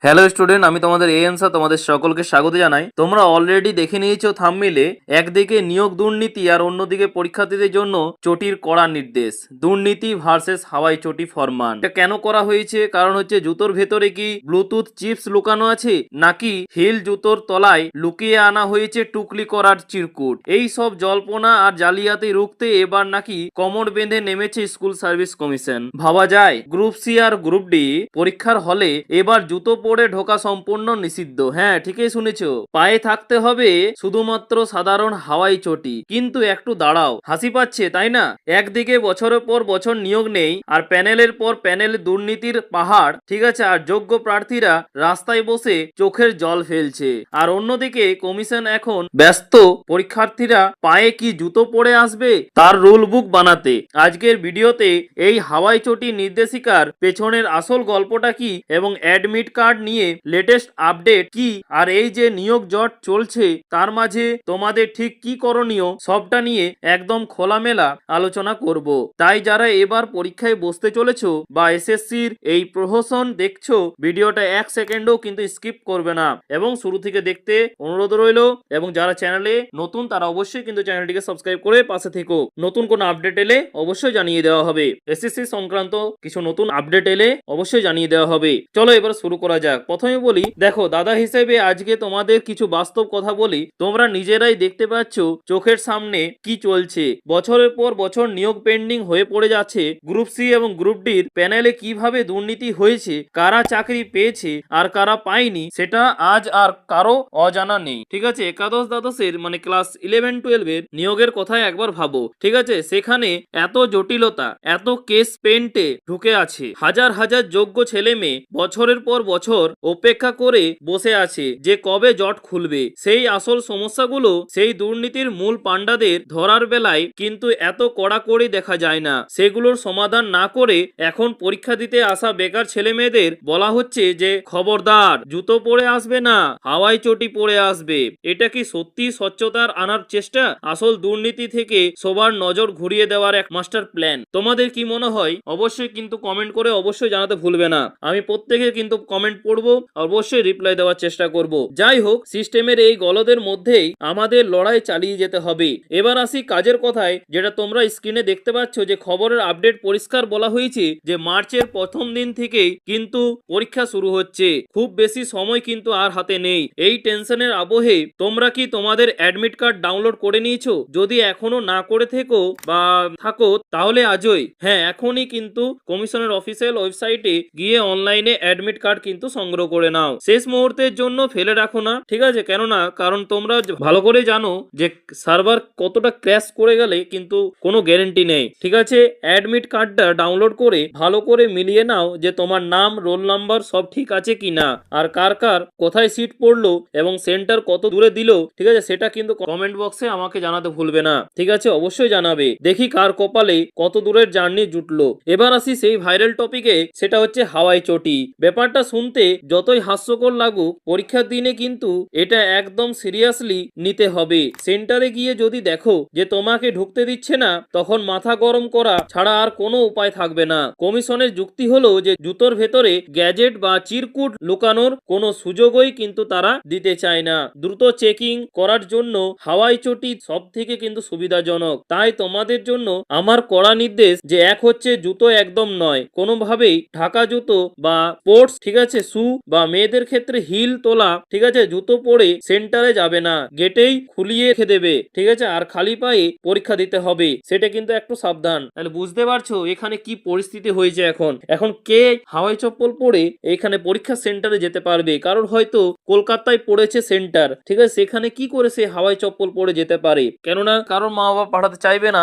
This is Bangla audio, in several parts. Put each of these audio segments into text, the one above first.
হ্যালো স্টুডেন্ট, আমি তোমাদের এএনসা তোমাদের সকলকে স্বাগত জানাই। তোমরা অলরেডি দেখে নিয়েছো থাম্বনেইলে, একদিকে নিয়োগ দুর্নীতি আর অন্যদিকে পরীক্ষার্থীদের জন্য চটির কড়া নির্দেশ। দুর্নীতি ভার্সেস হাওয়াই চটি ফরমান। এটা কেন করা হয়েছে? কারণ হচ্ছে জুতোর ভেতরে কি ব্লুটুথ চিপস লুকানো আছে, নাকি হিল জুতোর তলায় লুকিয়ে আনা হয়েছে টুকলি করার চিরকুট। এই সব জল্পনা আর জালিয়াতি রুখতে এবার নাকি কোমর বেঁধে নেমেছে স্কুল সার্ভিস কমিশন। ভাবা যায় গ্রুপ সি আর গ্রুপ ডি পরীক্ষার হলে এবার জুতো পরে ঢোকা সম্পূর্ণ নিষিদ্ধ। হ্যাঁ, ঠিকই শুনেছো, পায়ে থাকতে হবে শুধুমাত্র সাধারণ হাওয়াই চটি। কিন্তু একটু দাঁড়াও, হাসি পাচ্ছে তাই না? একদিকে বছরের পর বছর নিয়োগ নেই আর প্যানেলের পর প্যানেল দুর্নীতির পাহাড়, ঠিক আছে, আর যোগ্য প্রার্থীরা রাস্তায় বসে চোখের জল ফেলছে। আর অন্যদিকে কমিশন এখন ব্যস্ত পরীক্ষার্থীরা পায়ে কি জুতো পরে আসবে তার রুল বুক বানাতে। আজকের ভিডিওতে এই হাওয়াই চটি নির্দেশিকার পেছনের আসল গল্পটা কি এবং অ্যাডমিট কার্ড নিয়ে লেটেস্ট আপডেট কি, আর এই যে নিয়োগ জট চলছে তার মাঝে তোমাদের ঠিক কি করণীয়, সবটা নিয়ে একদম খোলামেলা আলোচনা করব। তাই যারা এবার পরীক্ষায় বসতে চলেছো বা এসএসসির এই প্রহসন দেখছো, ভিডিওটা এক সেকেন্ডও কিন্তু স্কিপ করবে না এবং শুরু থেকে দেখতে অনুরোধ রইল। এবং যারা চ্যানেলে নতুন তারা অবশ্যই কিন্তু চ্যানেলটিকে সাবস্ক্রাইব করে পাশে থেকো। নতুন কোনো আপডেট এলে অবশ্যই জানিয়ে দেওয়া হবে। এসএসসি সংক্রান্ত কিছু নতুন আপডেট এলে অবশ্যই জানিয়ে দেওয়া হবে। চলো এবার শুরু করা যাক। প্রথমে বলি, দেখো দাদা হিসেবে আজকে তোমাদের কিছু বাস্তব কথা বলি। তোমরা নিজেরাই দেখতে পাচ্ছ চোখের সামনে কি চলছে। বছরের পর বছর নিয়োগ পেন্ডিং হয়ে পড়ে যাচ্ছে। গ্রুপ সি এবং গ্রুপ ডির প্যানেলে কিভাবে দুর্নীতি হয়েছে, কারা চাকরি পেয়েছে আর কারা পায়নি, সেটা আজ আর কারো অজানা নেই। ঠিক আছে, একাদশ দ্বাদশের মানে ক্লাস 11-12 এর নিয়োগের কথায় একবার ভাবো। ঠিক আছে, সেখানে এত জটিলতা, এত কেস পেন্টে ঢুকে আছে। হাজার হাজার যোগ্য ছেলে মেয়ে বছরের পর বছর অপেক্ষা করে বসে আছে যে কবে জট খুলবে। সেই আসল সমস্যাগুলো, সেই দুর্নীতির মূল পান্ডাদের ধরার বেলায় কিন্তু এত কড়াকড়ি দেখা যায় না। সেগুলোর সমাধান না করে এখন পরীক্ষা দিতে আসা বেকার ছেলে মেয়েদের বলা হচ্ছে যে খবরদার, জুতো পরে আসবে না, হাওয়াই চটি পরে আসবে। এটা কি সত্যি স্বচ্ছতার আনার চেষ্টা, আসল দুর্নীতি থেকে সবার নজর ঘুরিয়ে দেওয়ার এক মাস্টার প্ল্যান? তোমাদের কি মনে হয় অবশ্যই কিন্তু কমেন্ট করে অবশ্যই জানাতে ভুলবে না। আমি প্রত্যেকে কিন্তু কমেন্ট পড়বো, অবশ্যই রিপ্লাই দেওয়ার চেষ্টা করব। যাই হোক, সিস্টেমের এই গলদের মধ্যেই আমাদের লড়াই চালিয়ে যেতে হবে। এবার আসি কাজের কথায়, যেটা তোমরা স্ক্রিনে দেখতে পাচ্ছ যে খবরের আপডেট পরিষ্কার বলা হয়েছে যে মার্চের প্রথম দিন থেকেই কিন্তু পরীক্ষা শুরু হচ্ছে। খুব বেশি সময় কিন্তু আর হাতে নেই। এই টেনশনের আবহে তোমরা কি তোমাদের অ্যাডমিট কার্ড ডাউনলোড করে নিয়েছো? যদি এখনো না করে থাকো তাহলে আজই, হ্যাঁ এখনই কিন্তু কমিশনের অফিসিয়াল ওয়েবসাইটে গিয়ে অনলাইনে অ্যাডমিট কার্ড কিন্তু সংগ্রহ করে নাও। শেষ মুহূর্তের জন্য ফেলে রাখো না, ঠিক আছে? কেননা কারণ তোমরা ভালো করে জানো যে সার্ভার কতটা ক্র্যাশ করে গেলে কিন্তু কোনো গ্যারেন্টি নেই। ঠিক আছে, অ্যাডমিট কার্ডটা ডাউনলোড করে ভালো করে মিলিয়ে নাও যে তোমার নাম, রোল নাম্বার সব ঠিক আছে কিনা, আর কার কার কোথায় সিট পড়লো এবং সেন্টার কত দূরে দিল, ঠিক আছে, সেটা কিন্তু কমেন্ট বক্সে আমাকে জানাতে ভুলবে না। ঠিক আছে, অবশ্যই জানাবে। দেখি কার কপালে কত দূরের জার্নি জুটলো। এবার আসি সেই ভাইরাল টপিকে, সেটা হচ্ছে হাওয়াই চটি। ব্যাপারটা শুনতে যতই হাস্যকর লাগুক, পরীক্ষার দিনে কিন্তু এটা একদম সিরিয়াসলি নিতে হবে। সেন্টারে গিয়ে যদি দেখো যে তোমাকে ঢুকতে দিচ্ছে না, তখন মাথা গরম করা ছাড়া আর কোনো উপায় থাকবে না। কমিশনের যুক্তি হলো যে জুতোর ভেতরে গ্যাজেট বা চিরকুট লুকানোর কোনো সুযোগই কিন্তু তারা দিতে চায় না। দ্রুত চেকিং করার জন্য হাওয়াই চটি সব থেকে কিন্তু সুবিধাজনক। তাই তোমাদের জন্য আমার কড়া নির্দেশ যে এক হচ্ছে জুতো একদম নয়, কোনোভাবেই ঢাকা জুতো বা স্পোর্টস, ঠিক আছে, শু বা মেয়েদের ক্ষেত্রে হিল তোলা, ঠিক আছে, জুতো পরে সেন্টারে যাবে না, গেটেই খুলিয়ে রেখে দেবে। ঠিক আছে, আর খালি পায়ে পরীক্ষা দিতে হবে, সেটা কিন্তু একটু সাবধান। তাহলে বুঝতে পারছো এখানে কি পরিস্থিতি হয়েছে। এখন কে হাওয়াই চপ্পল পরে এখানে পরীক্ষা সেন্টারে যেতে পারবে? কারণ হয়তো কলকাতায় পড়েছে সেন্টার, ঠিক আছে, সেখানে কি করে সে হাওয়াই চপ্পল পরে যেতে পারে? কেননা কারণ মা বাবা পাঠাতে চাইবে না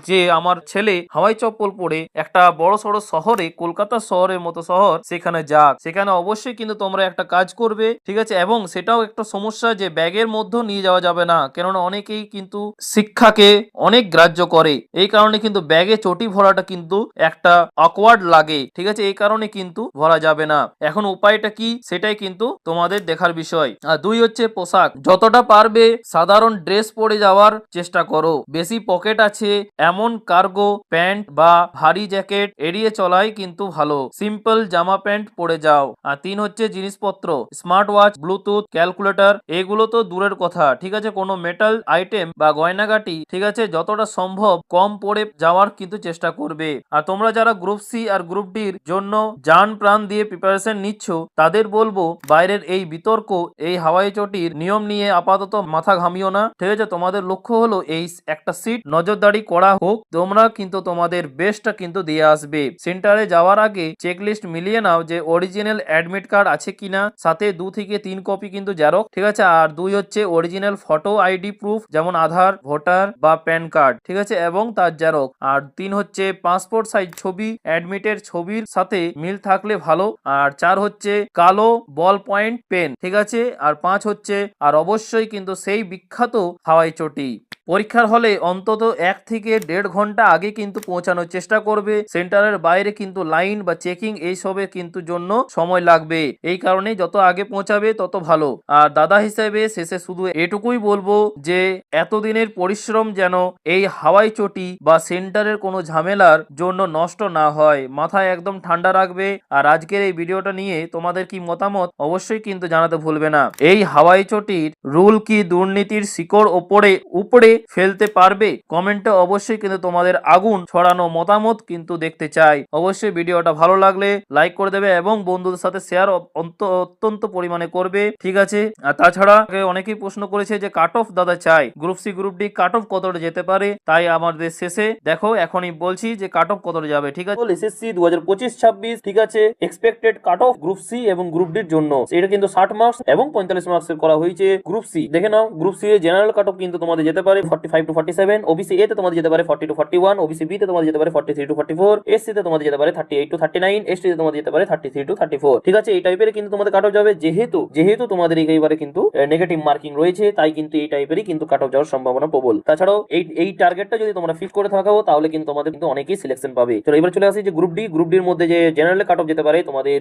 যে আমার ছেলে হাওয়াই চপ্পল পরে একটা বড় সড়ো শহরে, কলকাতা শহরের মতো শহর, সেখানে যাক। সেখানে অবশ্যই কিন্তু তোমরা একটা কাজ করবে, ঠিক আছে, এবং সেটাও একটা সমস্যা যে ব্যাগের মধ্যে নিয়ে যাওয়া যাবে না, কেননা অনেকেই কিন্তু শিক্ষাকে অনেক গ্রাহ্য করে। এই কারণে কিন্তু ব্যাগে চটি ভরাটা কিন্তু একটা অকওয়ার্ড লাগে, ঠিক আছে, এই কারণে কিন্তু ভরা যাবে না। এখন উপায়টা কি সেটাই কিন্তু তোমাদের দেখার বিষয়। আর দুই হচ্ছে পোশাক, যতটা পারবে সাধারণ ড্রেস পরে যাওয়ার চেষ্টা করো। বেশি পকেট আছে এমন কার্গো প্যান্ট বা ভারী জ্যাকেট এড়িয়ে চলাই কিন্তু ভালো। সিম্পল জামা প্যান্ট পরে যাও। আর 3 হচ্ছে জিনিসপত্র, স্মার্ট ওয়াচ, ব্লুটুথ, ক্যালকুলেটর, এগুলো তো দূরের কথা, ঠিক আছে, কোনো মেটাল আইটেম বা গয়নাগাটি, ঠিক আছে, যতটা সম্ভব কম পড়ে যাওয়ার কিন্তু চেষ্টা করবে। আর তোমরা যারা গ্রুপ সি আর গ্রুপ ডির জন্য জান প্রাণ দিয়ে প্রিপারেশন নিচ্ছ তাদের বলবো বাইরের এই বিতর্ক, এই হাওয়াই চটির নিয়ম নিয়ে আপাতত মাথা ঘামিও না, ঠিক আছে। তোমাদের লক্ষ্য হলো এই একটা সিট নজরদারি করা হোক, তোমরা কিন্তু তোমাদের বেস্টটা কিন্তু দিয়ে আসবে। সেন্টারে যাওয়ার আগে চেকলিস্ট মিলিয়ে নাও যে অরিজিনাল অ্যাডমিট কার্ড আছে কিনা, সাথে 2 থেকে 3 কপি কিন্তু জেরক্স, ঠিক আছে। আর 2 হচ্ছে অরিজিনাল ফটো আইডি প্রুফ, যেমন আধার, ভোটার বা প্যান কার্ড, ঠিক আছে, এবং তার জেরক্স। আর 3 হচ্ছে পাসপোর্ট সাইজ ছবি, অ্যাডমিটের ছবির সাথে মিল থাকলে ভালো। আর 4 হচ্ছে কালো বল পয়েন্ট পেন, ঠিক আছে। আর 5 হচ্ছে আর অবশ্যই কিন্তু সেই বিখ্যাত হাওয়াই চটি। পরীক্ষার হলে অন্তত 1 থেকে 1.5 ঘন্টা আগে কিন্তু পৌঁছানোর চেষ্টা করবে। সেন্টারের বাইরে কিন্তু লাইন বা চেকিং এইসবের কিন্তু জন্য সময় লাগবে, এই কারণে যত আগে পৌঁছাবে তত ভালো। আর দাদা হিসেবে শেষে শুধু এটুকুই বলবো যে এতদিনের পরিশ্রম যেন এই হাওয়াই চটি বা সেন্টারের কোনো ঝামেলার জন্য নষ্ট না হয়, মাথায় একদম ঠান্ডা রাখবে। আর আজকের এই ভিডিওটা নিয়ে তোমাদের কি মতামত অবশ্যই কিন্তু জানাতে ভুলবে না। এই হাওয়াই চটির রুল কি দুর্নীতির শিকড় উপরে ফেলতে পারবে? কমেন্টে অবশ্যই কিন্তু তোমাদের আগুন ছড়ানো মতামত কিন্তু দেখতে চাই। অবশ্যই ভিডিওটা ভালো লাগলে লাইক করে দেবে এবং বন্ধুদের সাথে শেয়ার অত্যন্ত পরিমাণে করবে, ঠিক আছে। আর তাছাড়া অনেকেই প্রশ্ন করেছে যে কাট অফ দাদা চাই, group C group D cut off কতটা যেতে পারে, তাই আমাদের শেষে দেখো এখনই বলছি যে কাট অফ কতটা যাবে, ঠিক আছে। এসএসসি 2025-26, ঠিক আছে, expected cut off group C এবং গ্রুপ ডির জন্য এটা কিন্তু 60 মার্কস এবং 45 মার্কসের করা হয়েছে। গ্রুপ সি দেখে নাও, গ্রুপ সি এর জেনারেল কাট অফ কিন্তু তোমাদের যেতে পারে 45 to 47, ওবিসি এ তে তোমাদের যেতে পারে 40 to 41, ওবিসি বি তে তোমাদের যেতে পারে 43 to 44, এসসি তে তোমাদের যেতে পারে 38 to 39, এসটি তে তোমাদের যেতে পারে 33 to 34, ঠিক আছে। এই টাইপের কিন্তু তোমাদের কাট অফ যাবে, যেহেতু তোমাদের এইবারে কিন্তু নেগেটিভ মার্কিং রয়েছে, তাই কিন্তু এই টাইপেরই কিন্তু কাট অফ যাওয়ার সম্ভাবনা প্রবল। তাছাড়াও এই টার্গেটটা যদি তোমরা ফিক্স করে থাকো তাহলে কিন্তু তোমাদের কিন্তু অনেকেই সিলেকশন পাবে। চলো এবার চলে আসি যে গ্রুপ ডির মধ্যে যে জেনারেল কাট অফ যেতে পারে তোমাদের,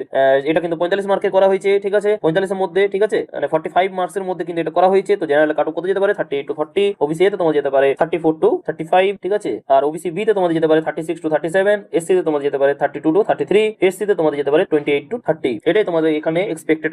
এটা কিন্তু 45 মার্কের করা হয়েছে, ঠিক আছে, 45 এর মধ্যে, ঠিক আছে, মানে 45 মার্কসের মধ্যে কিন্তু এটা করা হয়েছে। তো জেনারেল কাট অফ কত যেতে পারে 38 to 40, ওবিসি এ তে তোমাদের যেতে পারে 34 to 35, ঠিক আছে। আর ওবিসি বি তে তোমাদের যেতে পারে 36 to 37, এসসি তে তোমাদের যেতে পারে 32 to 33, এসসি তে তোমাদের যেতে পারে 28 to 30। এটাই তোমাদের এখানে এক্সপেক্টেড